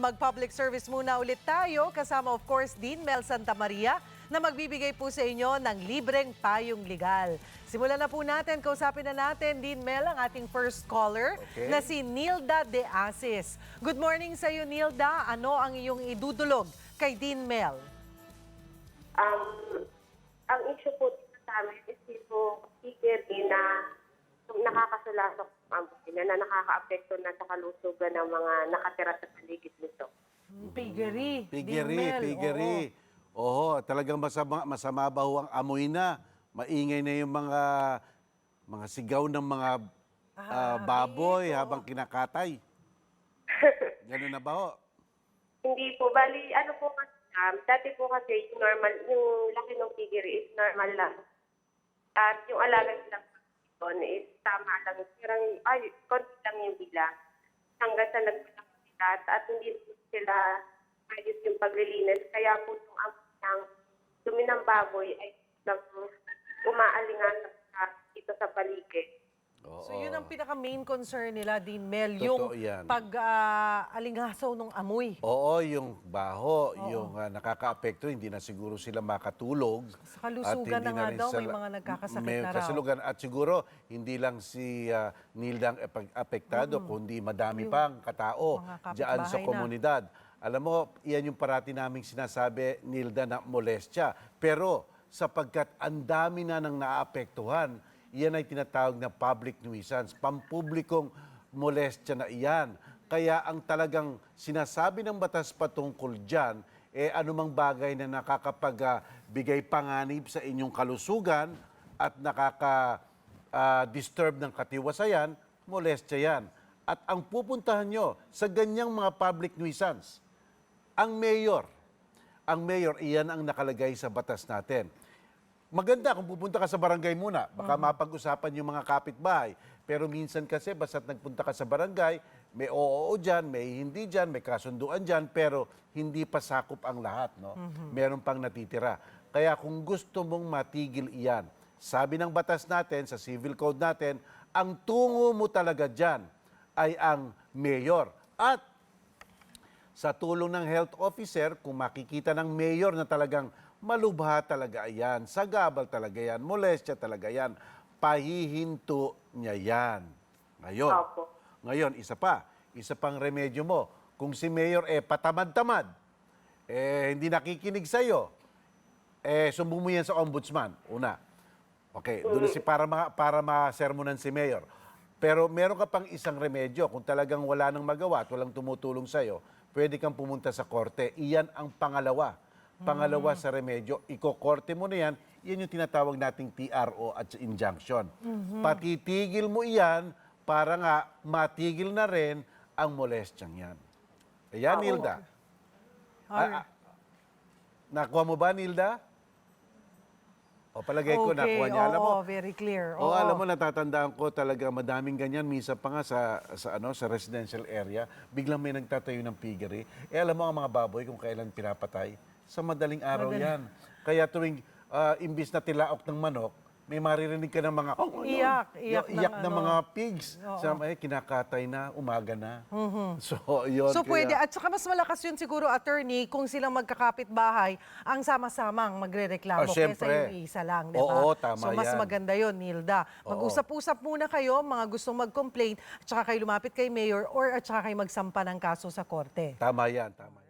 Mag-public service muna ulit tayo kasama of course Dean Mel Santa Maria na magbibigay po sa inyo ng libreng payong legal. Simulan na po natin, kausapin na natin Dean Mel ang ating first caller na si Nilda De Asis. Good morning sa iyo Nilda, ano ang iyong idudulog kay Dean Mel? Ang issue po dito sa amin is po na nakakasulasok na nakaka-apekto na sa kalusugan ng mga nakatira sa paligid nito. Piggery. Piggery. Oo, talagang masama ba ho ang amoy na? Maingay na yung mga sigaw ng mga baboy habang kinakatay. Ganun na ba ho? Hindi po. Bali, ano po kasi, dati po kasi yung laki ng piggery is normal lang. At yung alaga nilang doon is tama lang. Konti lang yung bilang. Hanggang sa nagpapakita at hindi sila ayos yung paglilinis. Kaya po yung ang dumi ng baboy ay umaalingan dito sa paligid. So yun ang pinaka-main concern nila, Dean Mel, Totoo yung yan. pag-alingasaw ng amoy. Oo, yung baho, yung nakaka-apekto, hindi na siguro sila makatulog. Sa kalusugan na nga daw, may mga nagkakasakit na raw. Kasalugan. At siguro, hindi lang si Nilda ang apektado, kundi madami pang katao mga kapitbahay dyan sa na. komunidad. Alam mo, iyan yung parati naming sinasabi, Nilda, na molestya. Pero sapagkat ang dami na nang naapektuhan, iyan ay tinatawag na public nuisance, pampublikong molestya na iyan. Kaya ang talagang sinasabi ng batas patungkol dyan, anumang bagay na nakakapagbigay panganib sa inyong kalusugan at nakaka-disturb ng katiwasayan, molestya yan. At ang pupuntahan nyo sa ganyang mga public nuisance, ang mayor, iyan ang nakalagay sa batas natin. Maganda kung pupunta ka sa barangay muna, baka mapag-usapan yung mga kapitbahay. Pero minsan kasi, basta't nagpunta ka sa barangay, may oo dyan, may hindi dyan, may kasunduan dyan, pero hindi pa sakop ang lahat. No? Meron pang natitira. Kaya kung gusto mong matigil iyan, sabi ng batas natin, sa civil code natin, ang tungo mo talaga dyan ay ang mayor. At sa tulong ng health officer, kung makikita ng mayor na talagang malubha talaga yan, sagabal talaga yan, molestya talaga yan, pahihinto niya yan. Ngayon, isa pang remedyo mo. Kung si mayor patamad-tamad, hindi nakikinig sa'yo, sumbong mo yan sa ombudsman, una. Okay, doon para ma-sermonan si mayor. Pero meron ka pang isang remedyo. Kung talagang wala nang magawa at walang tumutulong sa'yo, pwede kang pumunta sa korte. Iyan ang pangalawa. Pangalawa sa remedyo, iko-korte mo na yan, yan yung tinatawag nating TRO at injunction. Patitigil mo iyan para nga matigil na rin ang molestyang yan. Ayan, Nilda. Nakuha mo ba, Nilda? O palagay ko, nakuha niya. Alam mo, very clear. alam mo, natatandaan ko talaga madaming ganyan. Minsan pa nga sa residential area, biglang may nagtatayo ng piggery. Alam mo ang mga baboy kung kailan pinapatay? Sa madaling araw yan. Kaya tuwing imbis na tilaok ng manok, may maririnig ka ng mga iyak ng mga pigs. Kinakatay na, umaga na. So, yun. So pwede, at saka mas malakas yun siguro, attorney, kung silang magkakapit bahay, ang sama-samang magre-reklamo kesa yung isa lang, di ba? Oo, tama so mas yan. maganda yun, Nilda. Mag-usap-usap muna kayo, mga gustong mag-complain, at saka kayo lumapit kay mayor, or at saka kayo magsampa ng kaso sa korte. Tama yan, tama yan.